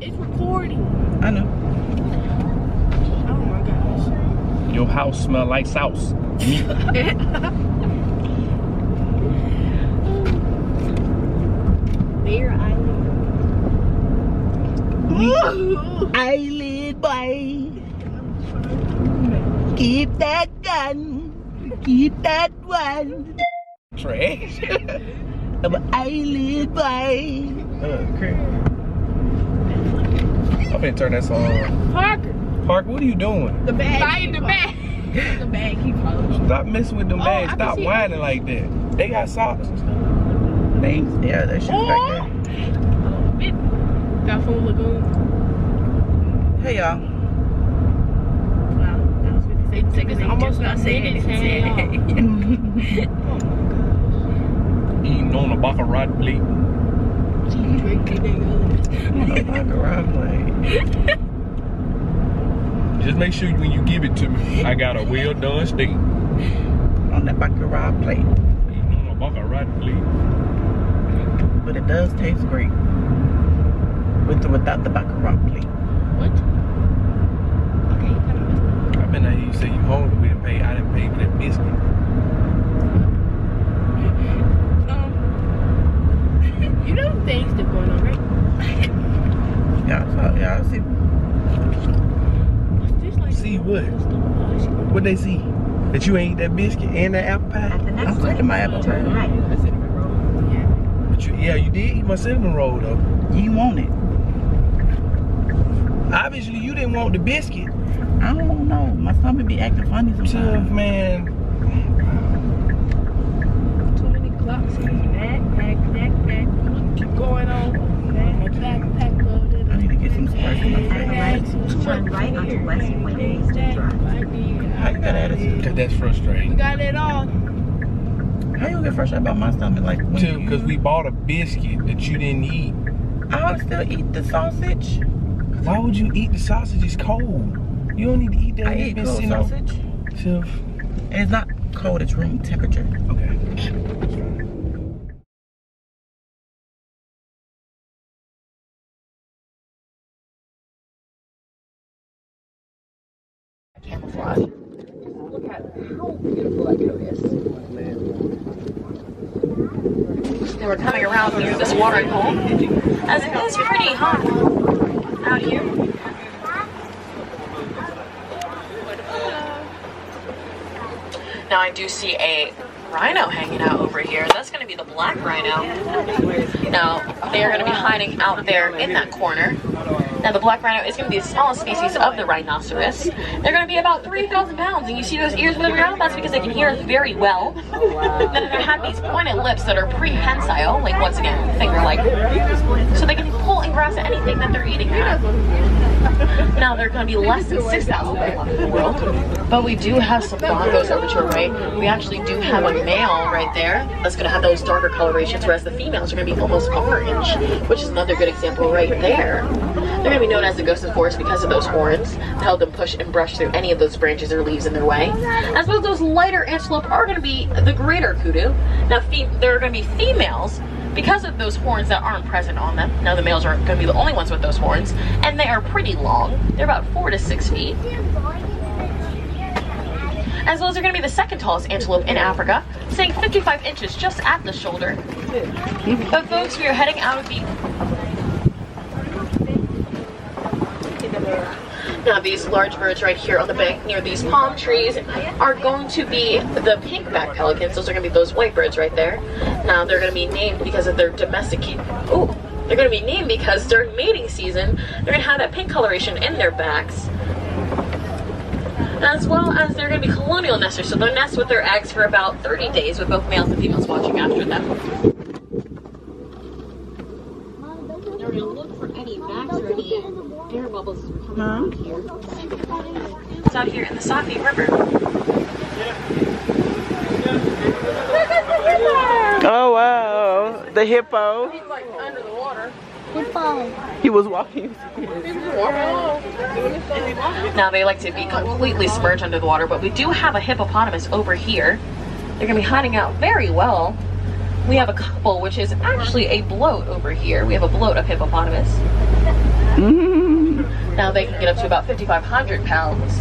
It's recording. I know. Oh my gosh. Your house smell like sauce. Bear Island. Eyelid boy. Keep that gun. Keep that one. Trash. I'm an eyelid boy. Okay. I'm finna turn that song on. Parker. Park, what are you doing? The bag. Buying the bag. The bag keep falling. Stop messing with them bags. I Stop can see whining like that. They got socks and stuff. Yeah, that shit back there. Got Food Lagoon. Hey y'all. Wow, that was 50 seconds. Almost not saying anything. Eating on a baccarat plate. Just make sure when you give it to me, I got a well done steak. On that baccarat plate. Eating on a baccarat plate. But it does taste great. With or without the baccarat plate. What? Okay, you kind of messed up. I've been out here, you say you hungry, we didn't pay. I didn't pay for that biscuit. You know things that going on, right? Y'all see. What's this like? See what? What they see? That you ain't eat that biscuit and that apple pie? I'm taking my apple pie. But yeah, you did eat my cinnamon roll though. You want it. Obviously, you didn't want the biscuit. I don't know. My stomach be acting funny Tough, sometimes. man. Too many clocks in this backpack. Keep going on. Backpack loaded. I need to get some Sprite in my face. Turn right onto West Wayne Drive. How you got attitude? Cause that's frustrating. Got it all. How you get frustrated about my stomach? Like when Too, because we bought a biscuit that you didn't eat. I would still eat the sausage. Why would you eat the sausage? It's cold. You don't need to eat that. I It's eat been cold sitting on- sausage. Tiff. And it's not cold, it's room temperature. Okay. Camouflage. Look at how beautiful that view is. And we're coming around near this watering hole, as it is pretty hot out here. Now I do see a rhino hanging out over here. That's going to be the black rhino. Now they are going to be hiding out there in that corner. Now the black rhino is going to be the smallest species of the rhinoceros. They're going to be about 3,000 pounds, and you see those ears moving around? That's because they can hear us very well. Then they're going to have these pointed lips that are prehensile, like once again, finger-like, so they can pull and grasp at anything that they're eating at. Now they're going to be less than 6,000 in the world, but we do have some bongos over to our right. We actually do have a male right there that's going to have those darker colorations, whereas the females are going to be almost orange, which is another good example right there. They're going to be known as the ghost of the forest because of those horns to help them push and brush through any of those branches or leaves in their way. As well as those lighter antelope are going to be the greater kudu. Now there are going to be females because of those horns that aren't present on them. Now the males are going to be the only ones with those horns, and they are pretty long. They're about 4 to 6 feet. As well as they're going to be the second tallest antelope in Africa, saying 55 inches just at the shoulder. But folks, we are heading out of the... Now these large birds right here on the bank near these palm trees are going to be the pink-backed pelicans. Those are going to be those white birds right there. Now they're going to be named because of their domesticated... Ooh, they're going to be named because during mating season, they're going to have that pink coloration in their backs. As well as they're going to be colonial nesters, so they'll nest with their eggs for about 30 days with both males and females watching after them. They're going to look for any backs or any air bubbles coming out here. It's out here in the Safi River. Oh wow, the hippo. He's like under the water. He was walking. Now they like to be completely submerged under the water, but we do have a hippopotamus over here. They're going to be hiding out very well. We have a couple, which is actually a bloat over here. We have a bloat of hippopotamus. Now they can get up to about 5,500 pounds,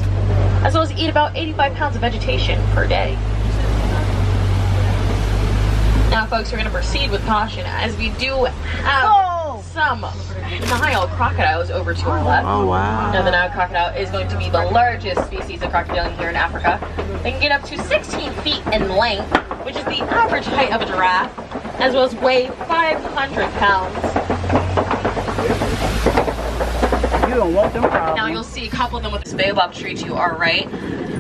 as well as eat about 85 pounds of vegetation per day. Now, folks, we're going to proceed with caution, as we do have some Nile crocodiles over to our left. Oh, wow. Now, the Nile crocodile is going to be the largest species of crocodile here in Africa. They can get up to 16 feet in length, which is the average height of a giraffe, as well as weigh 500 pounds. You don't want them problems. Now, you'll see a couple of them with this baobab tree to our right.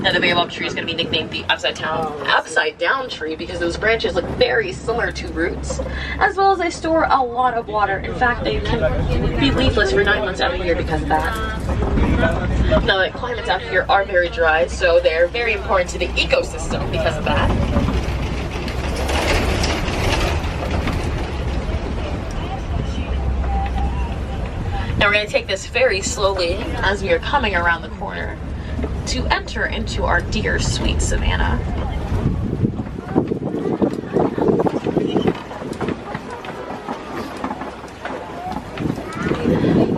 Now, the baobab tree is going to be nicknamed the upside down tree because those branches look very similar to roots, as well as they store a lot of water. In fact, they can be leafless for 9 months out of the year because of that. Now, the climates out here are very dry, so they're very important to the ecosystem because of that. Now, we're going to take this very slowly as we are coming around the corner to enter into our deer sweet savanna.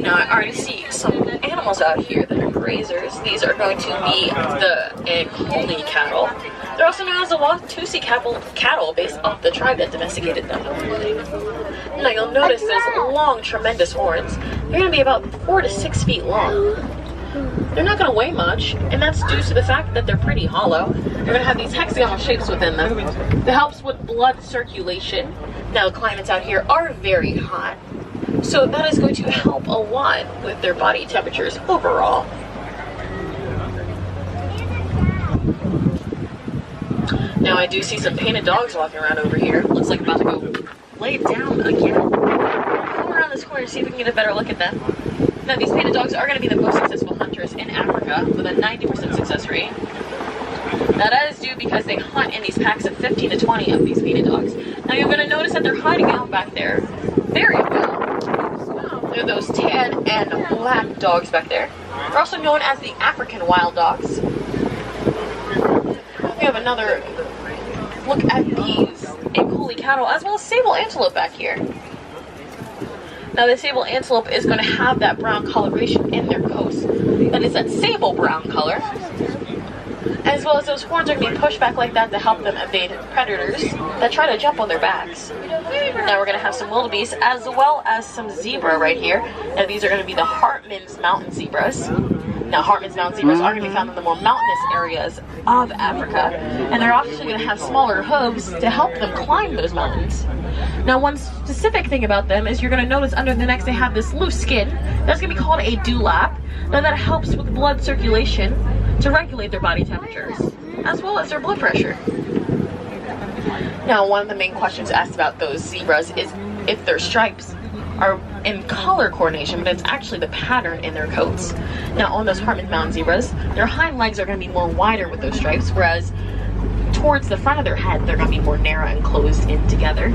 Now, I already see some animals out here that are grazers. These are going to be the Nkoli cattle. They're also known as the Watusi cattle based off the tribe that domesticated them. Now, you'll notice those long, tremendous horns. They're going to be about 4 to 6 feet long. They're not going to weigh much, and that's due to the fact that they're pretty hollow. They're going to have these hexagonal shapes within them. It helps with blood circulation. Now, the climates out here are very hot, so that is going to help a lot with their body temperatures overall. Now, I do see some painted dogs walking around over here. Looks like about to go lay down again. Come around this corner to see if we can get a better look at them. Now, these painted dogs are going to be the most successful hunters in Africa with a 90% success rate. Now, that is due because they hunt in these packs of 15 to 20 of these painted dogs. Now, you're going to notice that they're hiding out back there very well. They're those tan and black dogs back there. They're also known as the African wild dogs. We have another look at these Nkoli cattle, as well as sable antelope back here. Now, the sable antelope is going to have that brown coloration in their coats. That is that sable brown color. As well as those horns are going to be pushed back like that to help them evade predators that try to jump on their backs. Now, we're going to have some wildebeest as well as some zebra right here. Now, these are going to be the Hartmann's mountain zebras. Now, Hartmann's mountain zebras are going to be found in the more mountainous areas of Africa, and they're actually going to have smaller hooves to help them climb those mountains. Now, one specific thing about them is you're going to notice under the necks they have this loose skin. That's going to be called a dewlap. Now, that helps with blood circulation to regulate their body temperatures, as well as their blood pressure. Now, one of the main questions asked about those zebras is if their stripes are in color coordination, but it's actually the pattern in their coats. Now, on those Hartmann mountain zebras, their hind legs are going to be more wider with those stripes, whereas towards the front of their head, they're going to be more narrow and closed in together.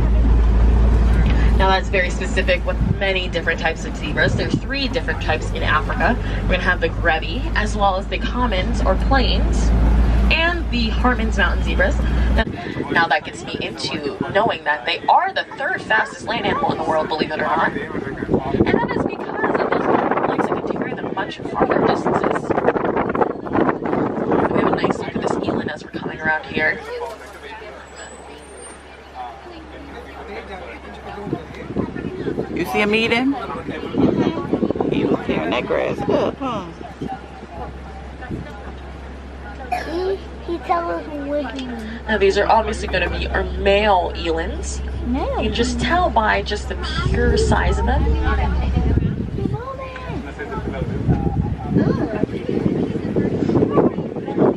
Now, that's very specific with many different types of zebras. There's 3 different types in Africa. We're going to have the Grevi, as well as the commons or plains, and the Hartmann's mountain zebras. Now, that gets me into knowing that they are the 3rd fastest land animal in the world, believe it or not. And that is because of those long legs that can carry them much farther distances. We have a nice look at this eland as we're coming around here. You see him eating? He was tearing that grass up, huh? He tells us what he means. Now, these are obviously going to be our male elands. No. You can just tell by just the pure size of them.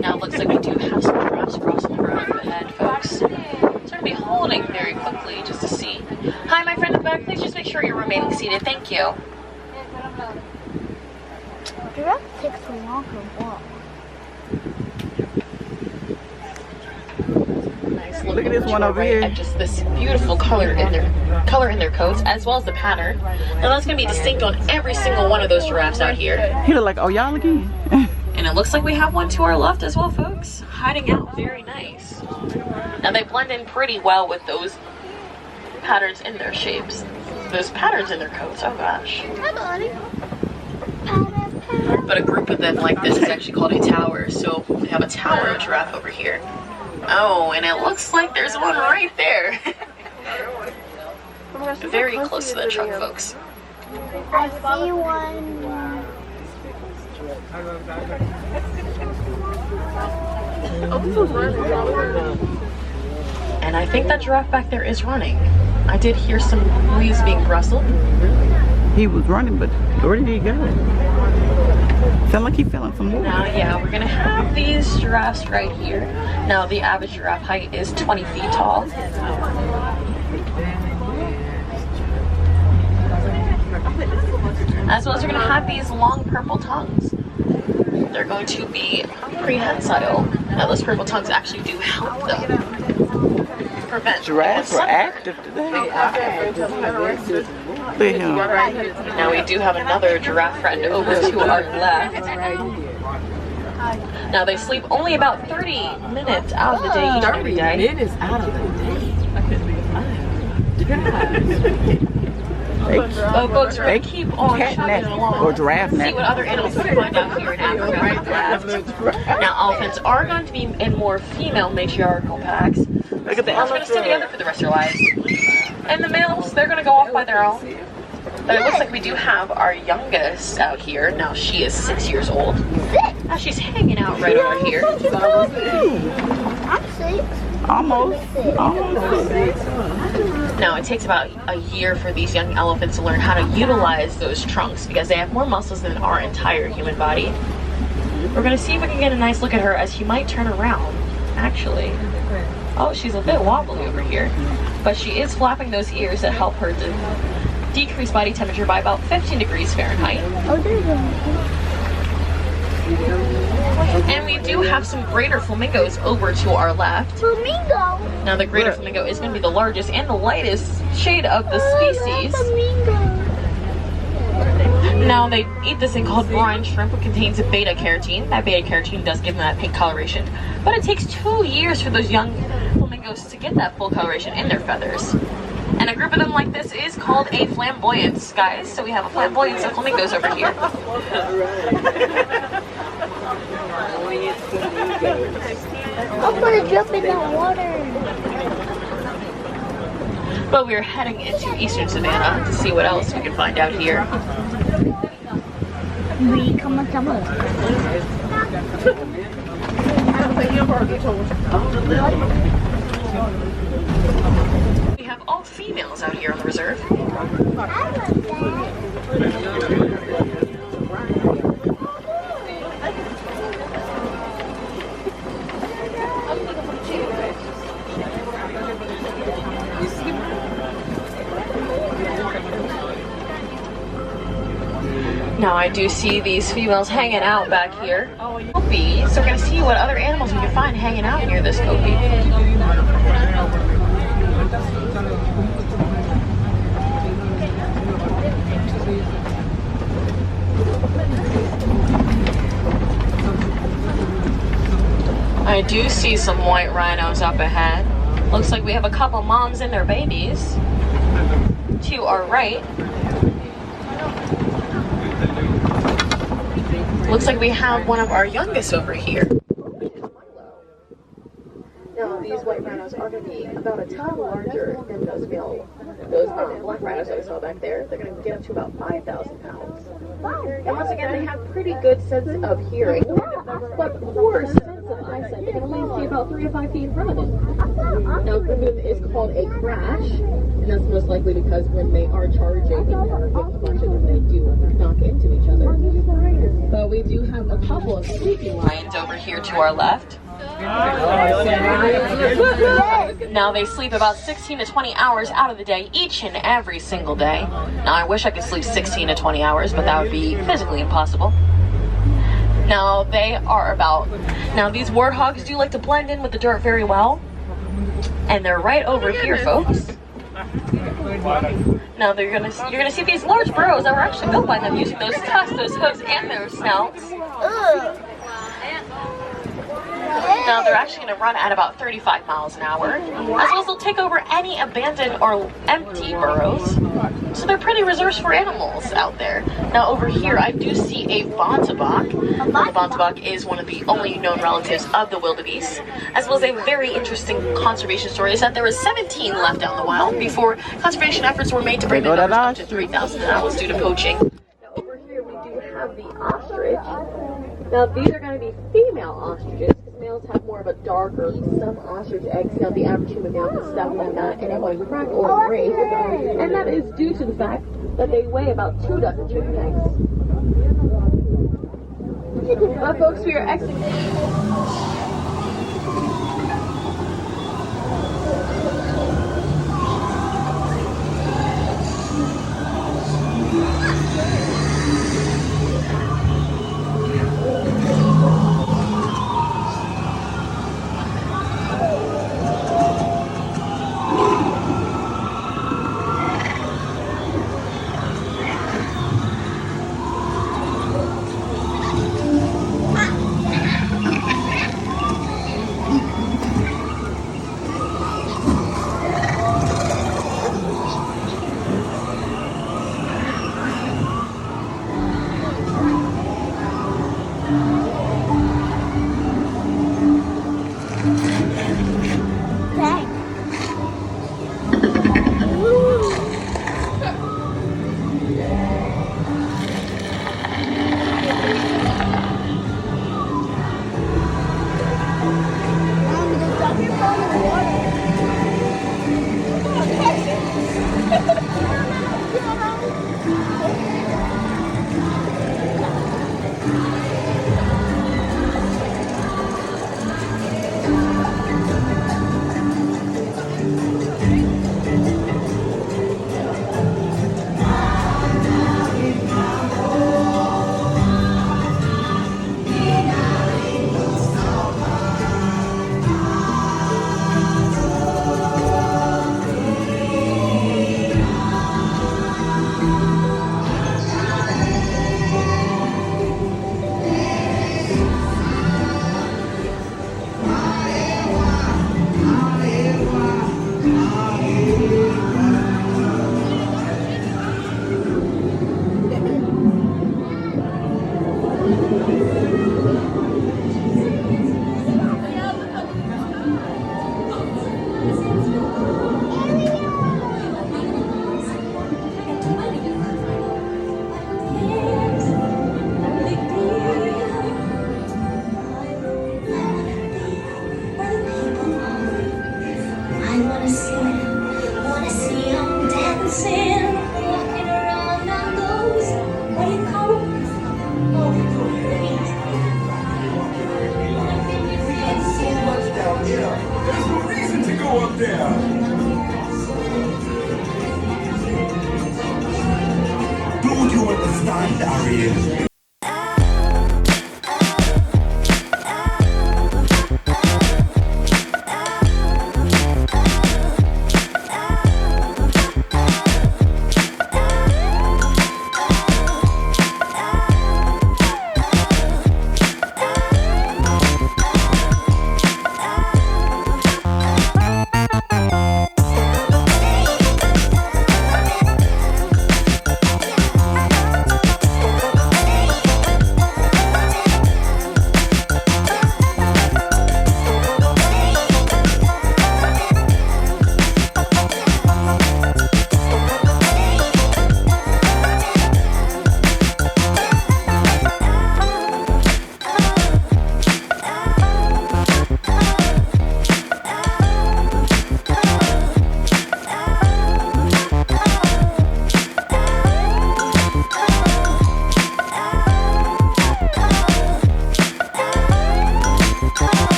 Now, it looks like we do have some giraffes crossing the road ahead, folks. So we're going to be holding very quickly just to see. Hi, my friend in the back. Please just make sure you're remaining seated. Thank you. Giraffe takes a long to walk. Nice. Look at this one over here. And just this beautiful color in their coats, as well as the pattern. Now, that's going to be distinct on every single one of those giraffes out here. He look like, oh, y'all again. And it looks like we have one to our left as well, folks. Hiding out very nice. Now, they blend in pretty well with those patterns in their shapes. Those patterns in their coats. Oh, gosh. Hi, buddy. But a group of them like this is actually called a tower. So we have a tower of giraffe over here. Oh, and it looks like there's one right there. Very close to the truck, folks. I see one. And I think that giraffe back there is running. I did hear some leaves being rustled. He was running, but where did he go? Sound like he fell in some water. Now, yeah, we're gonna have these giraffes right here. Now, the average giraffe height is 20 feet tall. As well as we're gonna have these long purple tongues. They're going to be prehensile. Now, those purple tongues actually do help them prevent. Giraffes were active today. Look at him. Now we do have another giraffe friend over to our left. Now they sleep only about 30 minutes out of the day each and every day. 30 minutes out of the day. Oh, folks, we're going to keep on chugging along. Or giraffe See nap. what other animals we can find out here in Africa. Now, elephants are going to be in more female matriarchal packs. Look at The males are going to stay together for the rest of their lives. And the males, they're going to go off by their own. But it looks like we do have our youngest out here. Now, she is 6 years old. Now, she's hanging out right over here. I'm 6. Almost. Now, it takes about a year for these young elephants to learn how to utilize those trunks because they have more muscles than our entire human body. We're going to see if we can get a nice look at her as she might turn around, actually. Oh, she's a bit wobbly over here, but she is flapping those ears that help her to decrease body temperature by about 15 degrees Fahrenheit. Oh, there's one. And we do have some greater flamingos over to our left. Flamingo. Now, the greater flamingo is going to be the largest and the lightest shade of the species. Flamingo. Now, they eat this thing called brine shrimp, which contains beta carotene. That beta carotene does give them that pink coloration. But it takes 2 years for those young flamingos to get that full coloration in their feathers. And a group of them like this is called a flamboyance, guys. So we have a flamboyance of flamingos over here. I'm gonna jump in that water. But we're heading into eastern Savannah to see what else we can find out here. We come on summer. We have all females out here on the reserve. Now I do see these females hanging out back here. Copy. So we're gonna see what other animals we can find hanging out near this copy. I do see some white rhinos up ahead. Looks like we have a couple moms and their babies. To our right. Looks like we have one of our youngest over here. Now, these white rhinos are going to be about a ton larger than those black rhinos that we saw back there. They're going to get up to about 5,000 pounds. And once again, they have pretty good sense of hearing, but poor sense of eyesight. They can only see about 3 to 5 feet in front of them. Now, the move is called a crash, and that's most likely because when they are charging or with a bunch of them, they do knock into each other. But we do have a couple of sleeping lions over here to our left. Now they sleep about 16 to 20 hours out of the day each and every single day. Now I wish I could sleep 16 to 20 hours, but that would be physically impossible. Now these warthogs do like to blend in with the dirt very well. And they're right over here, folks. Now you're gonna see these large burrows that were actually built by them using those tusks, those hooves, and their snouts. Now they're actually going to run at about 35 miles an hour, as well as they'll take over any abandoned or empty burrows. So they're pretty reserves for animals out there. Now over here I do see a bontebok. Now, the bontebok is one of the only known relatives of the wildebeest, as well as a very interesting conservation story is that there was 17 left out in the wild before conservation efforts were made to bring the numbers up to 3,000, and that was due to poaching. Now over here we do have the ostrich. Now these are going to be female ostriches, because males have more of a darker, some ostrich eggs count the average human male to 7 and a white crack or gray, and that is due to the fact that they weigh about 2 dozen chicken eggs. But folks, we are exiting.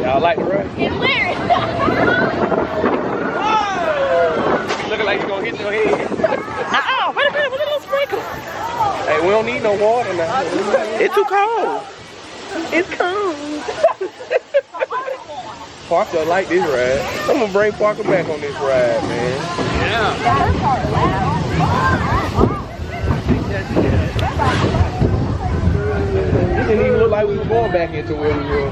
Y'all like the ride? It's weird. Looking like you're gonna hit your head. Wait a minute, with a little sprinkle. Hey, we don't need no water now. It's too cold. It's cold. Parker like this ride. I'm gonna bring Parker back on this ride, man. Yeah. It didn't even look like we were going back into where we were.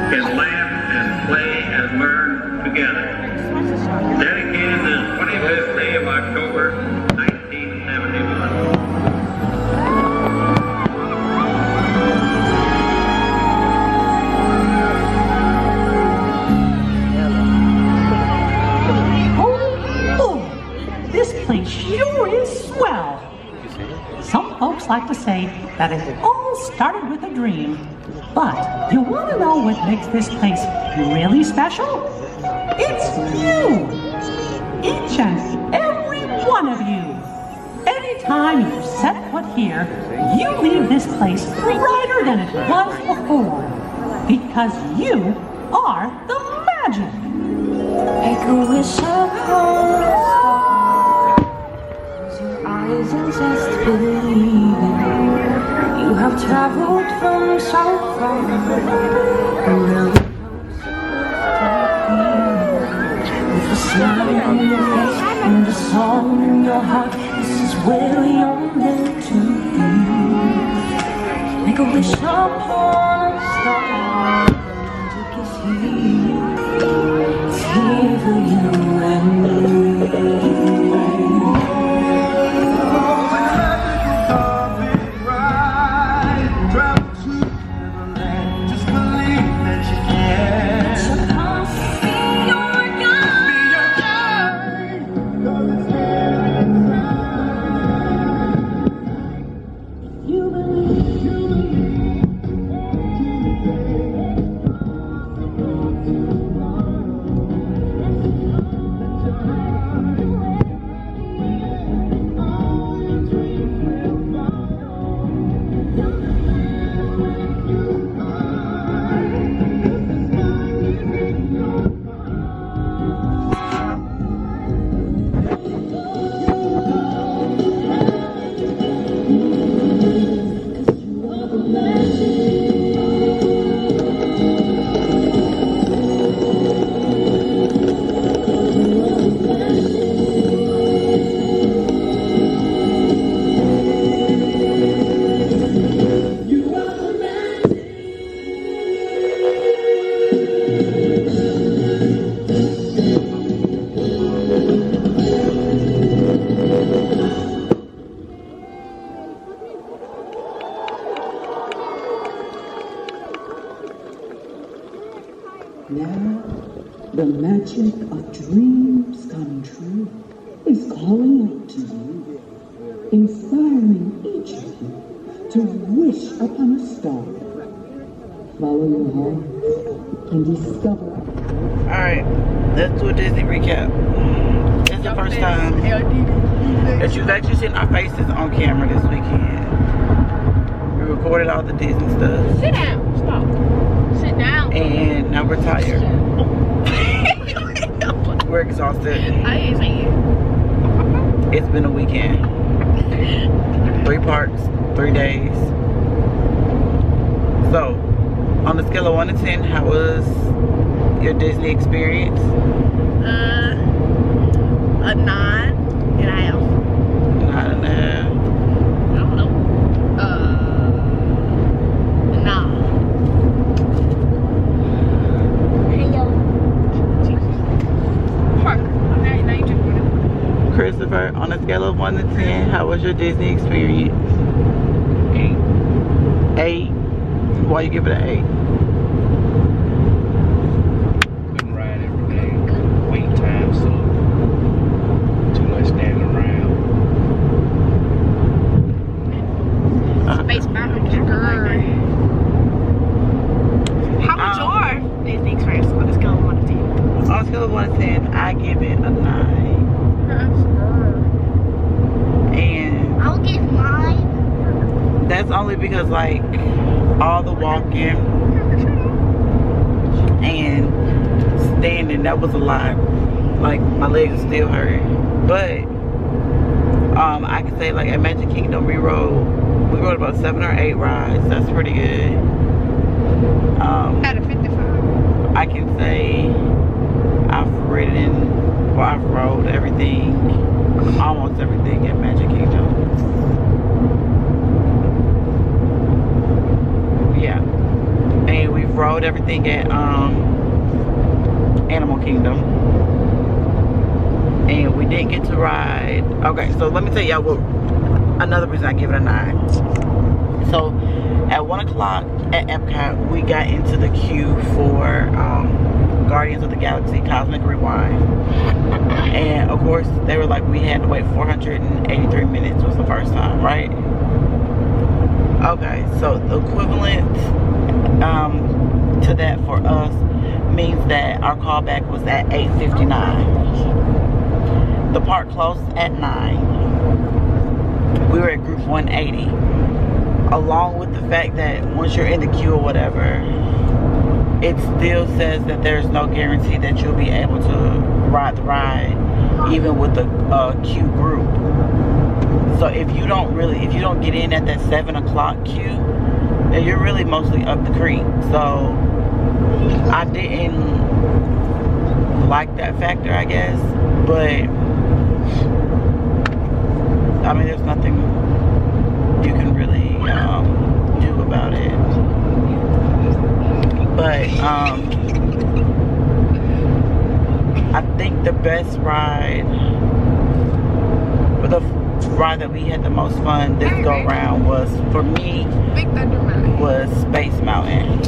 Can laugh and play and learn together. Dedicated this 25th day of October, 1971. Oh, this place sure is swell. Some folks like to say that it all started with a dream. But you want to know what makes this place really special? It's you! Each and every one of you. Anytime you set foot here, you leave this place brighter than it was before. Because you are the magic. Make a wish upon a star. Close your eyes and just believe it. You have traveled from so far. And now you're with a smile on your face and a song in your heart. This is where you're meant to be. Make a wish upon a star. Magic is here. It's here for you and me. Now, the magic of dreams come true is calling out to you, inspiring each of you to wish upon a star. Follow your heart and discover. Alright, let's do a Disney recap. It's the first time that you've actually seen our faces on camera this weekend. We recorded all the Disney stuff. Sit down. Stop. Sit down. And now we're tired. We're exhausted. I ain't saying It's been a weekend. 3 parks, 3 days. So, on a scale of 1 to 10, how was your Disney experience? a 9.5. 9.5. I don't know. 9. Hello. Parker. Now you just put it. Christopher, on a scale of 1 to 10, how was your Disney experience? 8. Why you give it an 8? Couldn't ride every day. Wait time, so too much standing around. Space Mountain girl. How was your Disney experience on a scale of 1 to 10? On a scale of 1 to 10, I give it a 9. And I'll get mine. that's only because, like, all the walking and standing, that was a lot. Like, my legs are still hurting. But I can say, like, at Magic Kingdom we rode about 7 or 8 rides. That's pretty good. Out of 55. I can say I've rode everything, almost everything at Magic Kingdom. Yeah. And we've rode everything at Animal Kingdom. And we didn't get to ride. Okay, so let me tell y'all what another reason I give it a 9. So at 1 o'clock at Epcot, we got into the queue for Guardians of the Galaxy Cosmic Rewind. And of course, they were like, we had to wait 483 minutes was the first time, right? Okay, so the equivalent to that for us means that our callback was at 8:59. The park closed at 9. We were at group 180. Along with the fact that once you're in the queue or whatever, it still says that there's no guarantee that you'll be able to ride the ride, even with the queue group. So if you don't get in at that 7 o'clock queue, then you're really mostly up the creek. So I didn't like that factor, I guess, but I mean, there's nothing you can really do about it. But I think the best ride, or the ride that we had the most fun this go round was, for me, Big Thunder Mountain. was Space Mountain.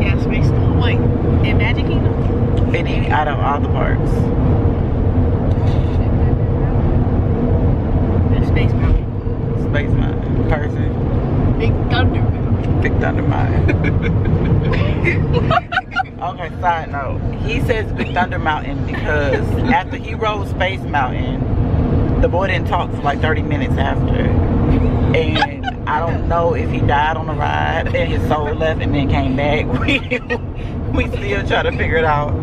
Yeah, Space Mountain. Wait, in Magic Kingdom? Any out of all the parks. Space Mountain. Space Mountain. Person. Big Thunder Mountain. Big Thunder Mountain. Okay, side note. He says Big Thunder Mountain because after he rode Space Mountain, the boy didn't talk for like 30 minutes after. And I don't know if he died on the ride and his soul left and then came back. We still try to figure it out.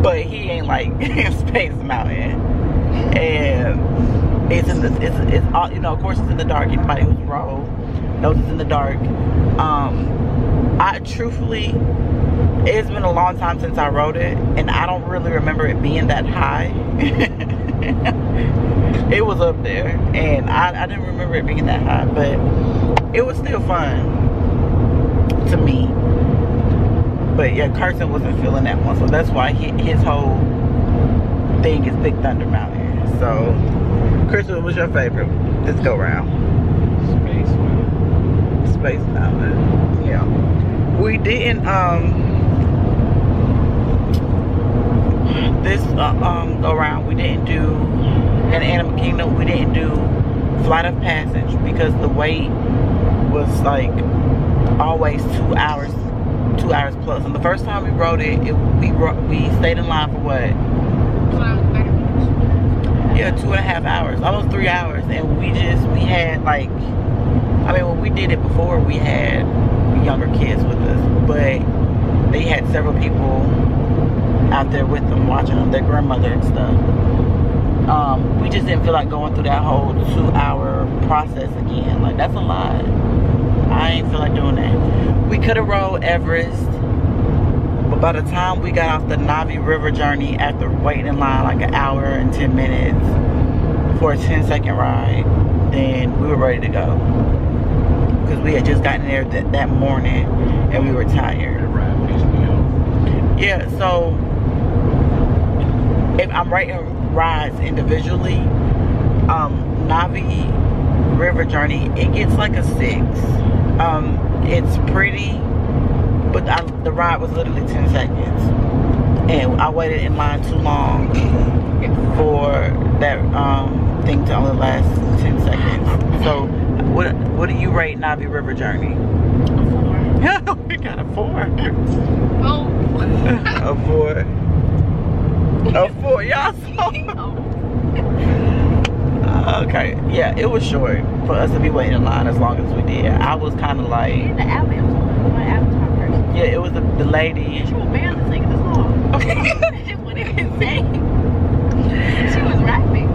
But he ain't like Space Mountain. And it's in the, it's all, you know, of course it's in the dark. Anybody who's rode knows it's in the dark. I truthfully, it's been a long time since I rode it, and I don't really remember it being that high. It was up there, and I didn't remember it being that high, but it was still fun to me. But yeah, Carson wasn't feeling that one, so that's why his whole thing is Big Thunder Mountain. So, Chris, what was your favorite this go round? Space Mountain. Space Mountain. Yeah. We didn't this go round, we didn't do in Animal Kingdom, we didn't do Flight of Passage because the wait was like always 2 hours plus. And the first time we rode it, we stayed in line for what? Yeah, 2.5 hours, almost 3 hours. And we had like, I mean, when we did it before, we had younger kids with us, but they had several people out there with them watching them, their grandmother and stuff. We just didn't feel like going through that whole 2 hour process again. Like, that's a lot. I ain't feel like doing that. We could have rode Everest, but by the time we got off the Navi River journey after waiting in line like 1 hour and 10 minutes for a 10-second ride, then we were ready to go. Because we had just gotten there that morning and we were tired. Yeah, so if I'm rating rides individually, Navi River Journey, it gets like a 6. It's pretty, but the ride was literally 10 seconds. And I waited in line too long for that thing to only last 10 seconds. So what do you rate Navi River Journey? A 4. We got a 4. Oh. A 4. A 4. Y'all saw. Okay. Yeah, it was short for us to be waiting in line as long as we did. I was kind of like. The Avatar person. Yeah, it was the lady. She was barely singing the song. She wasn't even singing. She was rapping.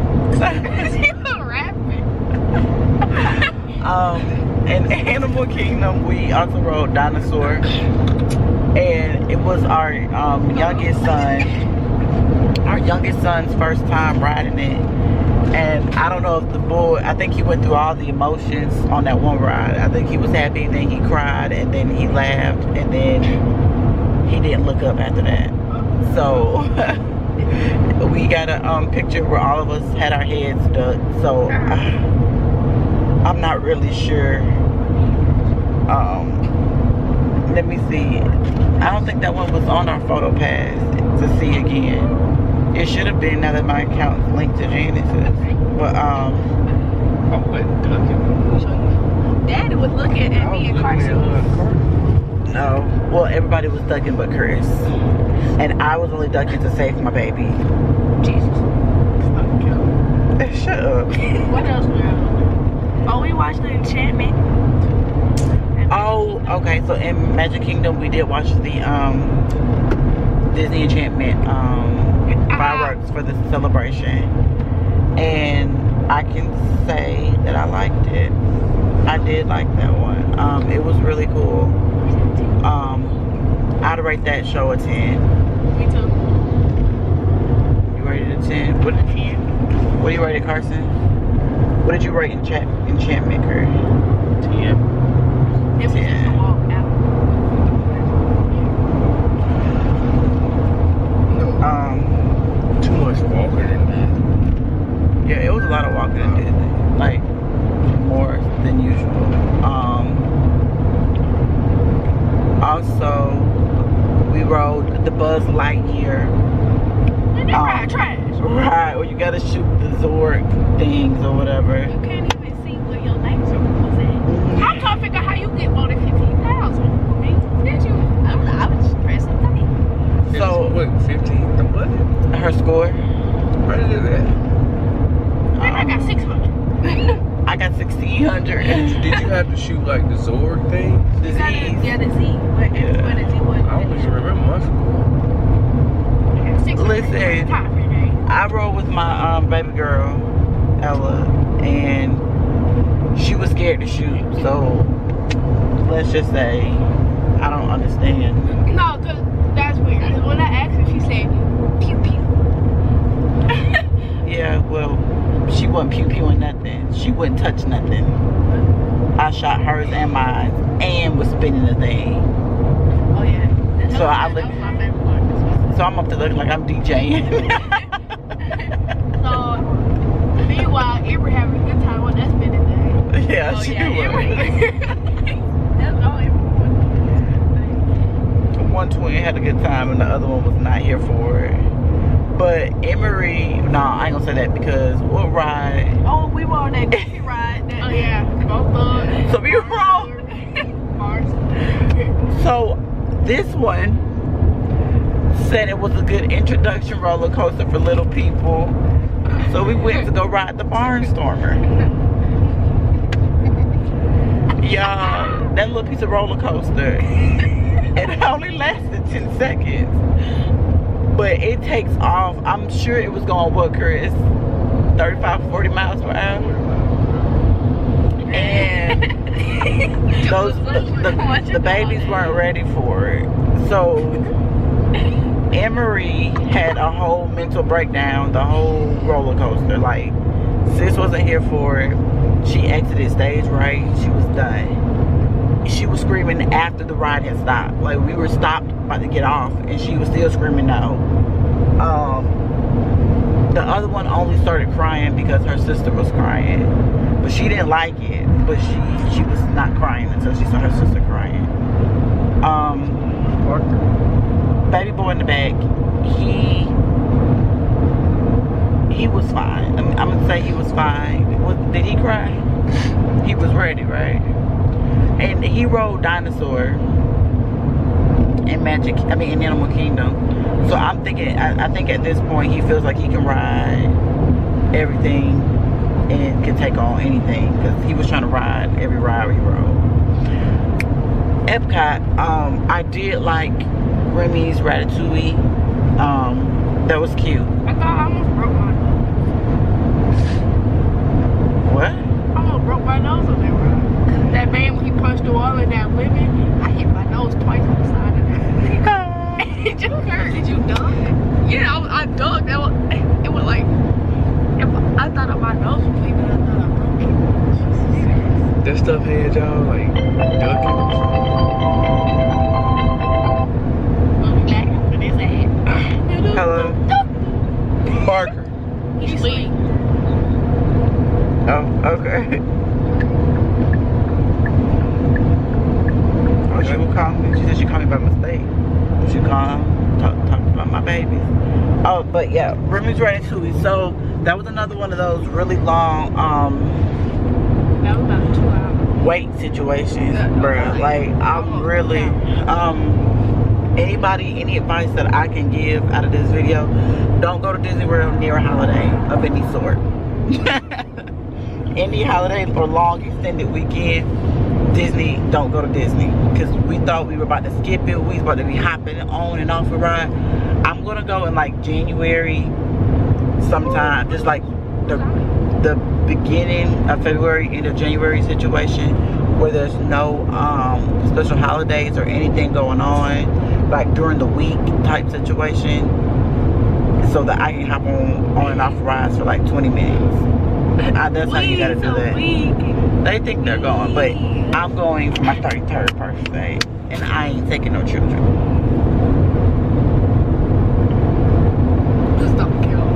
She was rapping. In Animal Kingdom, we also rode Dinosaur, and it was our youngest son's first time riding it. And I don't know if the boy, I think he went through all the emotions on that one ride. I think he was happy, and then he cried, and then he laughed, and then he didn't look up after that. So we got a picture where all of us had our heads ducked. So I'm not really sure. Let me see. I don't think that one was on our photo pass to see again. It should have been, now that my account's linked to Janice's. But I wasn't ducking. Daddy was looking at me and Carson. no. Well, everybody was ducking but Chris. And I was only ducking to save my baby. Jesus. Shut up. What else, girl? Oh, we watched The Enchantment. Oh, Okay, so in Magic Kingdom, we did watch the Disney Enchantment fireworks for the celebration, and I can say that I liked it. I did like that one. It was really cool. I'd rate that show a 10. Me too. You rated a 10? What did 10? What do you rate it, Carson? What did you rate Enchantment, Kurt? 10. It was just a walk out. Too much walking in there. Yeah, it was a lot of walking in Disney. Like, more than usual. Also, we rode the Buzz Lightyear. Ride trash. Right, where you gotta shoot the Zork things or whatever. You can't even see where your laser was at. I'm trying to figure out how you get more than 15,000. I mean, did you? I don't know. I was just pressing things. So, what, 15? The budget? her score? Where did it at? I got 600. I got 1,600. Did you have to shoot like the Zorg thing? The Z's. Yeah, the Z. But Yeah. the Z wasn't. I don't even remember my score. Listen, I rode with my baby girl, Ella, and she was scared to shoot. So, let's just say, I don't understand. No, because that's weird. 'Cause when I asked her, she said, pew pew. Yeah, well, she wasn't pew-pewing nothing. She wouldn't touch nothing. I shot hers and mine and was spinning the thing. Oh, yeah. So I that look- was my favorite part. So I'm up to looking like I'm DJing. So, meanwhile, Amber having a good time on that spinning thing. Yeah, Oh, she yeah, was. That's all Amber was. One twin had a good time and the other one was not here for it. But Emery, no, I ain't gonna say that because we'll ride. Oh, we were on that goofy ride. Oh, yeah. Both thugs. So we were wrong. Mars. So this one said it was a good introduction roller coaster for little people. So we went to go ride the Barnstormer. Y'all, that little piece of roller coaster, it only lasted 10 seconds. But it takes off. I'm sure it was going, what, Chris? 35, 40 miles per hour? And the babies weren't ready for it. So Emery had a whole mental breakdown, the whole roller coaster. Like, sis wasn't here for it. She exited stage right. She was done. She was screaming after the ride had stopped. Like, we were stopped about to get off and she was still screaming no. The other one only started crying because her sister was crying. But she didn't like it. But she was not crying until she saw her sister crying. Baby boy in the back, he was fine. I'm gonna say he was fine. Did he cry? He was ready, right? And he rode Dinosaur in in Animal Kingdom. So I'm thinking, I think at this point he feels like he can ride everything and can take on anything because he was trying to ride every ride he rode. Epcot, I did like Remy's Ratatouille. That was cute. I thought I almost broke my nose. What? I almost broke my nose on that ride. Cause that man, when he punched the wall in that lemon, I hit my nose twice on the side of that. It just hurt. Did you dunk? Yeah, I dunked. It was like, I thought my nose was bleeding. I thought I broke it. That stuff had y'all like ducking. We'll be back after this ad. Hello. Parker. He's asleep. Oh, okay. Oh, she will call me. She said she called me by mistake. She called, talk about my babies. Oh, but yeah, Remy's Ratatouille. So that was another one of those really long That was about 2 hours. wait situations, bruh. Like, I'm really any advice that I can give out of this video, don't go to Disney World near a holiday of any sort. Any holiday or long extended weekend, Disney, don't go to Disney, because we thought we were about to skip it. We was about to be hopping on and off a ride. I'm gonna go in like January sometime, just like the beginning of February, end of January situation, where there's no special holidays or anything going on, like during the week type situation, so that I can hop on and off rides for like 20 minutes. That's how you gotta do that. They think they're going, but I'm going for my 33rd birthday, and I ain't taking no children. Just don't kill.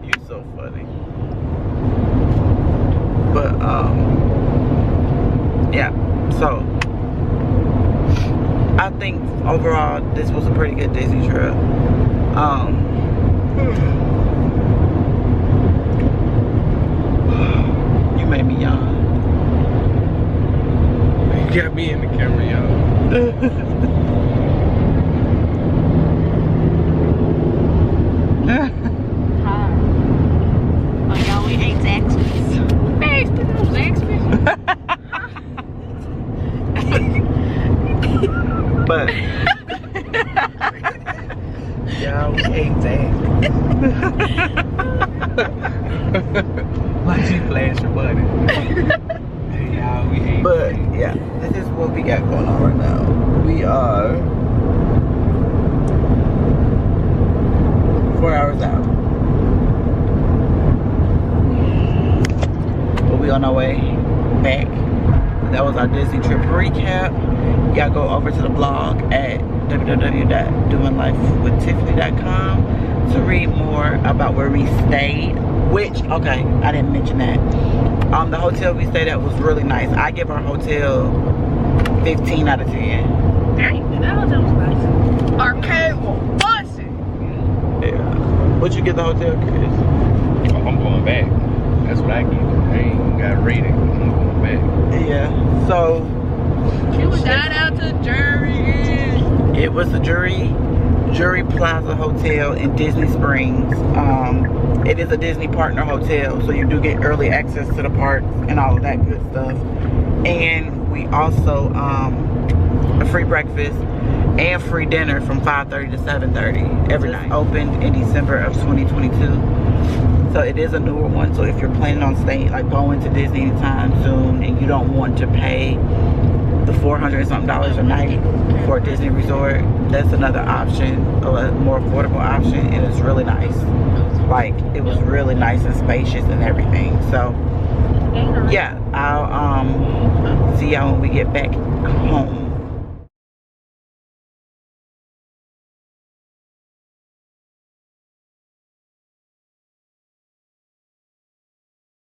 You're so funny. But yeah. So I think overall this was a pretty good Disney trip. You made me yawn. You got me in the camera, y'all. Oh, y'all, we ate Zaxby's. Hey, speaking of Zaxby's. But Y'all, we ate that. Why you flash your money? Y'all, we ate But yeah, this is what we got going on right now. We are 4 hours out, but we on our way back. That was our Disney trip recap. Y'all go over to the blog at www.DoingLifeWithTiffany.com to read more about where we stayed. Which, okay, I didn't mention that. The hotel we stayed at was really nice. I give our hotel 15 out of 10. Dang, that hotel was nice. Arcade was busting. Yeah. What you get the hotel, Chris? Oh, I'm going back. That's what I get. I ain't got a rating. I'm going back. Yeah. So She was shout out to Jury. it was the Jury Plaza Hotel in Disney Springs. It is a Disney partner hotel, so you do get early access to the parks and all of that good stuff. And we also a free breakfast and free dinner from 5:30 to 7:30 every night. Opened in December of 2022. So it is a newer one. So if you're planning on staying, like going to Disney anytime soon, and you don't want to pay the $400 and something a night for a Disney resort, that's another option, a more affordable option, and it's really nice. Like, it was really nice and spacious and everything. So yeah, I'll see y'all when we get back home.